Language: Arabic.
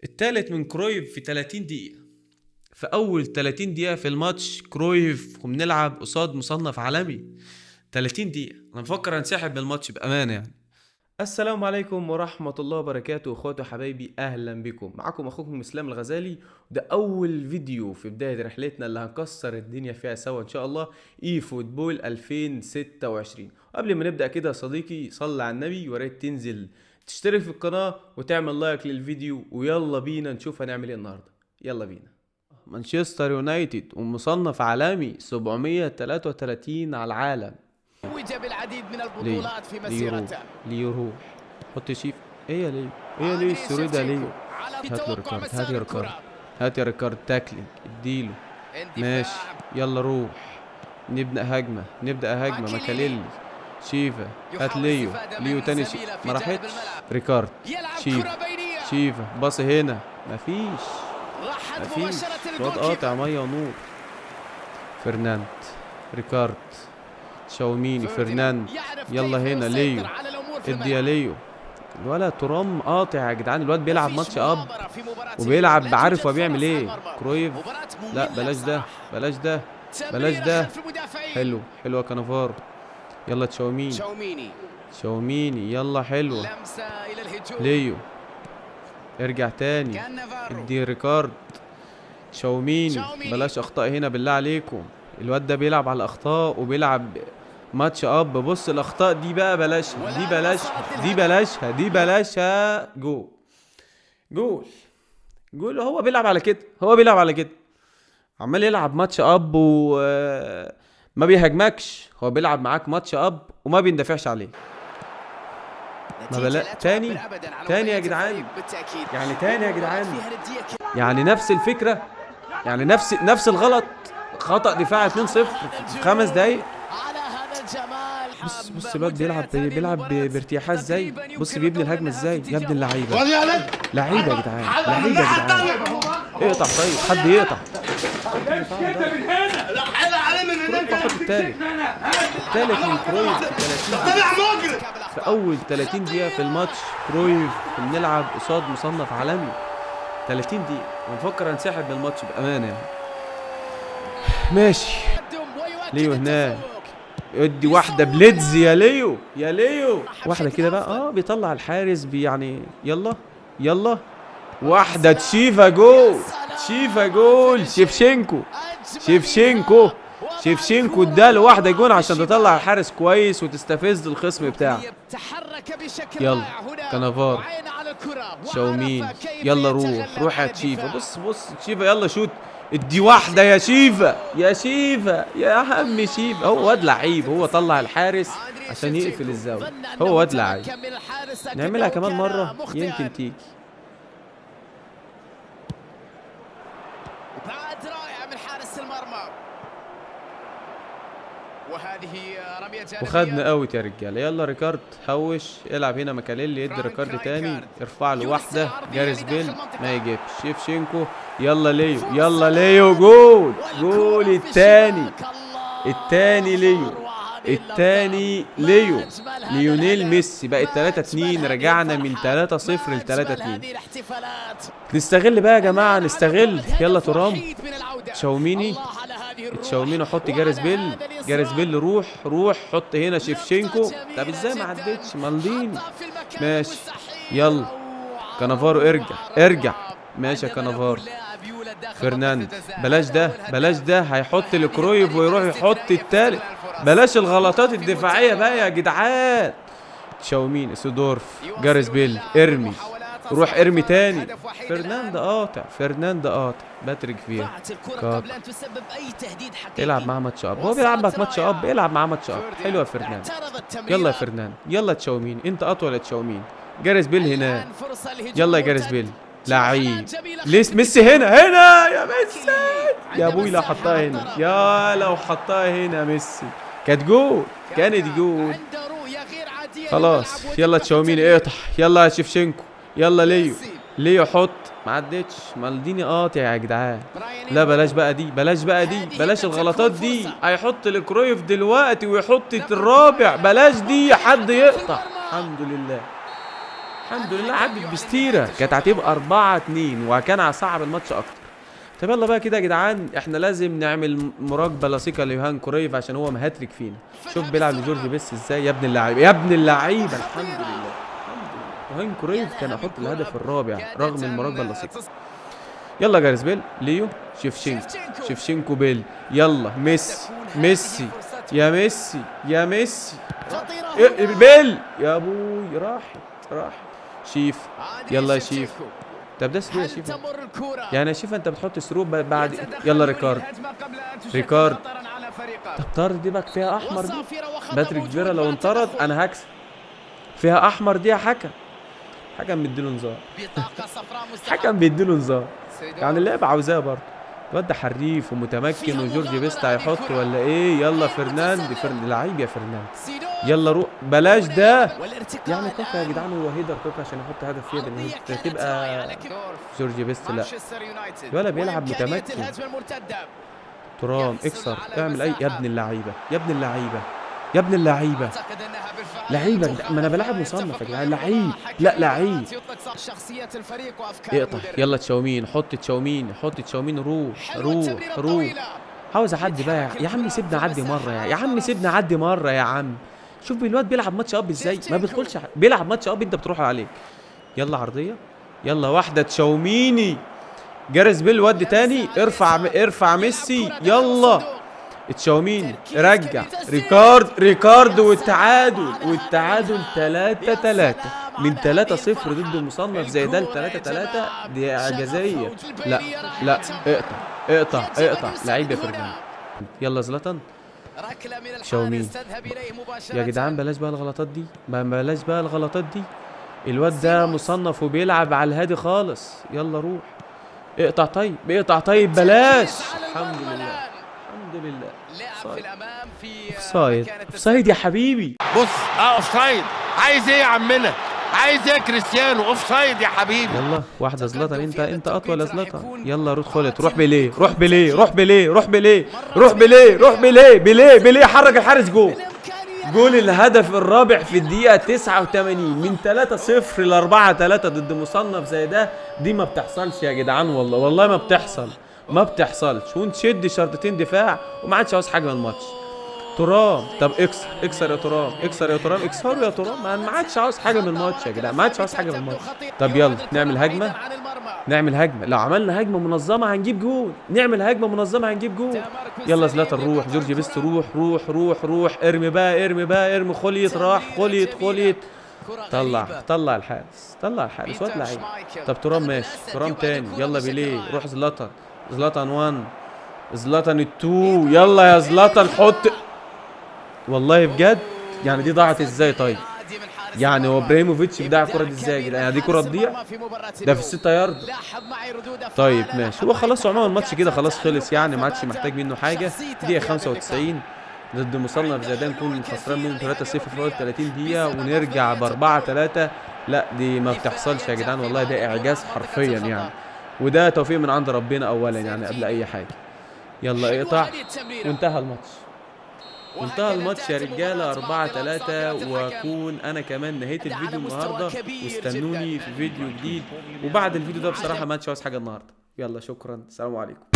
التالت من كرويف في 30 دقيقة. في أول 30 دقيقة في الماتش كرويف وبنلعب قصاد مصنف عالمي. 30 دقيقة أنا مفكر هنسحب من الماتش بأمانة يعني. السلام عليكم ورحمة الله وبركاته اخواتي وحبايبي، اهلا بكم. معكم اخوكم اسلام الغزالي، وده اول فيديو في بداية رحلتنا اللي هنكسر الدنيا فيها سوا ان شاء الله، اي فوتبول 2026. قبل ما نبدأ كده يا صديقي صلي على النبي، وريت تنزل تشترك في القناة وتعمل لايك للفيديو، ويلا بينا نشوف هنعمل ايه النهاردة. يلا بينا. مانشستر يونايتد ومصنف عالمي 733 على العالم، توج بالعديد من البطولات في مسيرته. ليروح حط شيف. ايه يا ليو، ايه يا ليو السوري ده ليو. هات له ريكارد، هات يا ريكارد، هات يا ريكارد. تاكلينج اديله. ماشي يلا روح. نبدأ هجمة، نبدأ هجمة. ماكاليلي، شيفا، هات ليو. ليو تاني ما راحتش. ريكارد، شيفا، شيفا باص هنا. مفيش الواد قاطع مية ونور. فرناند، ريكارد، شاوميني، فرناند. يلا هنا ليو، ادي يا ليو. الولد ترام قاطع يا جدعان. الواد بيلعب ماتش اب وبيلعب عارف هو بيعمل ايه. كرويف لا بلاش ده، بلاش ده، بلاش ده. حلو حلوه كانافارو. يلا تشاوميني، شاوميني يلا حلوه. ليو ارجع تاني، ادي ريكارد. شاوميني بلاش اخطاء هنا بالله عليكم. الواد ده بيلعب على الاخطاء وبيلعب ماتش اب. بص الاخطاء دي بقى بلاشها، دي بلاشها، دي بلاشها، دي بلاشها. جول جول جول. هو بيلعب على كده، هو بيلعب على كده. عمال يلعب ماتش اب وما بيهاجمكش. هو بيلعب معاك ماتش اب وما بيندفعش عليه. ما بلا تاني تاني يا جدعان، يعني تاني يا جدعان، يعني نفس الفكرة، يعني نفس الغلط. خطأ دفاع 2-0 في 5 دقايق. بص الواد بيلعب بارتياحات ازاي. بص بيبني الهجمه ازاي يا ابن اللعيبه. لعيبه يا جدعان، لعيبه يا جدعان. اقطع طيب، حد يقطع. التالت من كرويف في 30 في اول 30 دقيقه في الماتش. كرويف بنلعب قصاد مصنف عالمي. 30 دقيقه ونفكر هنسحب من الماتش بامانه يعني. ماشي ليو هناك، ادي واحدة بليدز يا ليو، يا ليو. واحدة كده بقى بيطلع الحارس يعني. يلا يلا واحدة تشيفا جول، تشيفا جول. شيفشينكو اداله واحدة جول عشان تطلع الحارس كويس وتستفز الخصم بتاعه. يلا كانافارو، شاومين، يلا روح يا تشيفا. بص تشيفا يلا شوت. ادي واحدة يا شيفا، يا شيفا يا عم شيفا. هو واد لعيب، هو طلع الحارس عشان يقفل الزاوية. هو واد لعيب. نعملها كمان مرة يمكن تيجي. رائع من حارس المرمى. وهذه رمية وخدنا اوت يا رجاله. يلا ريكارد حوش، العب هنا. ماكاليلي يدي ريكارد تاني، ارفع له واحده. جاريس بيل ما يجيبش. شيفشينكو يلا ليو، يلا ليو. جول التاني ليو، التاني ليو. ليونيل ميسي. بقت 3-2. رجعنا من 3-0 ل 3-2. نستغل بقى يا جماعه، نستغل. يلا ترام، تشاوميني حط جاريس بيل. روح حط هنا شيفشينكو. طب ازاي ما عدتش مالديني. ماشي يلا كانافارو، ارجع. ماشي يا كانافارو. فرناند بلاش ده هيحط لكرويف ويروح يحط التالت. بلاش الغلطات الدفاعية بقى يا جدعان. تشاومين، سيدورف، جاريس بيل. روح ارمي تاني. فرناند قاطع. باتريك فيها العب معاه ماتش اب. هو بيلعب معاك ماتش اب، العب معاه ماتش اب. حلو يا فرناند. يلا يا فرناند، يلا تشاومين، انت اطول يا تشاومين. جاريس بيل هنا. يلا يا جاريس بيل لعيب. ليس ميسي هنا يا ميسي. يا ابوي لو حطها هنا، لو حطها هنا ميسي كانت جول، خلاص. يلا تشاوميني اقطع. يلا يا شيفشينكو، يلا ليو حط. ما عدتش. مالديني قاطع يا جدعان. لا بلاش بقى دي، بلاش الغلطات دي. هيحط لكرويف دلوقتي ويحط الرابع. بلاش دي، حد يقطع. الحمد لله عدت بستيره، كانت هتبقى 4-2 وكان هصعب الماتش اكتر. طب يلا بقى كده يا جدعان، احنا لازم نعمل مراقبه لصيقه ليوهان كرويف عشان هو مهاتريك فينا. شوف بيلعب لجورج بيست ازاي، يا ابن اللعيبه يا ابن اللعيبه. الحمد لله يوهان كرويف كان احط الهدف الرابع رغم المراقبه اللصيقه. يلا جاريث بيل، ليو، شيفشينكو بيل، يلا ميسي يا ميسي يا ميسي بيل يا ابوي، راحت شيف، يلا يا شيف. طب ده سرو يا شيف، يعني يا شيف انت بتحط سرو بعد. يلا ريكارد. طب طرد دي بقى فيها احمر دي، باتريك فيرا لو انطرد انا هكسب. فيها احمر دي يا حكم مديله انذار. حكم بيديله انذار، يعني اللعبه عاوزاه برضه. الواد ده حريف ومتمكن، وجورج بيست هيحط ولا ايه؟ يلا فرناند لعيب يا فرناند. يلا روح، بلاش ده يعني كوكا يا جدعان، هو هيدر كوكا عشان يحط هدف فيها ده تبقى جورج بيست. لا ولا بيلعب متمكن. ترام اكسر، اعمل اي يا ابن اللعيبه يا ابن اللعيبه يا ابن اللعيبه. لعيبه، ما انا بلعب مصنف يا جدعان. لعيب، لا لعيب. اقطع يلا تشاومين، حط تشاومين، روح. عاوز اعدي بقى يا عم، سيبنا اعدي مره يا عم، سيبنا اعدي مره يا عم. شوف الواد بيلعب ماتش اب ازاي، ما بيدخلش بيلعب ماتش اب انت بتروح عليك. يلا عرضيه، يلا واحده تشاوميني. جاريث بيل ودي تاني، ارفع ميسي، يلا تشاوميني رجع. ريكارد والتعادل 3-3 من 3-0 ضد مصنف زي ده ل 3-3. دي اعجازيه. لا اقطع لعيب يا فرناند. يلا زلاتان تشاوميني يا جدعان، بلاش بقى الغلطات دي، بلاش بقى الغلطات دي. الواد ده مصنف وبيلعب على الهادي خالص. يلا روح اقطع طيب بلاش. الحمد لله اوفسايد يا حبيبي. بص اوفسايد. عايز ايه يا عمنا؟ عايز ايه كريستيانو؟ اوفسايد يا حبيبي. يلا واحده زلاتان، انت اطول يا زلاتان. يلا روح بيليه حرك الحارس. جول الهدف الرابع في الدقيقه 89 من 3-0 ل 4-3 ضد مصنف زي ده. دي ما بتحصلش يا جدعان، والله ما بتحصلش. ونشد شرطتين دفاع وما عادش عاوز حاجه من الماتش. ترام، طب اكسر يا ترام، اكسروا يا ترام. ما عادش عاوز حاجه من الماتش يا جدعان، طب يلا نعمل هجمه. لو عملنا هجمه منظمه هنجيب جول. يلا زلاتان روح، جورج بيست روح. ارمي بقى خليط. طلع الحارس واد لعيب. طب ترام ماشي، ترام تاني، يلا بيليه، روح زلاتان 1 زلاتان 2. يلا يا زلاتان حط. والله بجد يعني دي ضاعت ازاي؟ طيب يعني هو ابراهيموفيتش بيضيع الكره دي ازاي يا جدعان؟ يعني دي كره تضيع ده في ال6 يارد. طيب ماشي، هو خلاص عموما الماتش كده خلاص خلص، يعني ما عادش محتاج منه حاجه. دقيقه 95 ضد مصنف زي ده، نكون خسران منهم 3-0 في اول 30 دقيقه ونرجع ب4-3. لا دي ما بتحصلش يا جدعان، والله ده اعجاز حرفيا يعني، وده توفيق من عند ربنا اولا يعني قبل اي حاجه. يلا اقطع، وانتهى الماتش يا رجاله 4-3. واكون انا كمان نهيت الفيديو النهارده، واستنوني في فيديو جديد. وبعد الفيديو ده بصراحه ما عادش عاوز حاجه النهارده. يلا شكرا، السلام عليكم.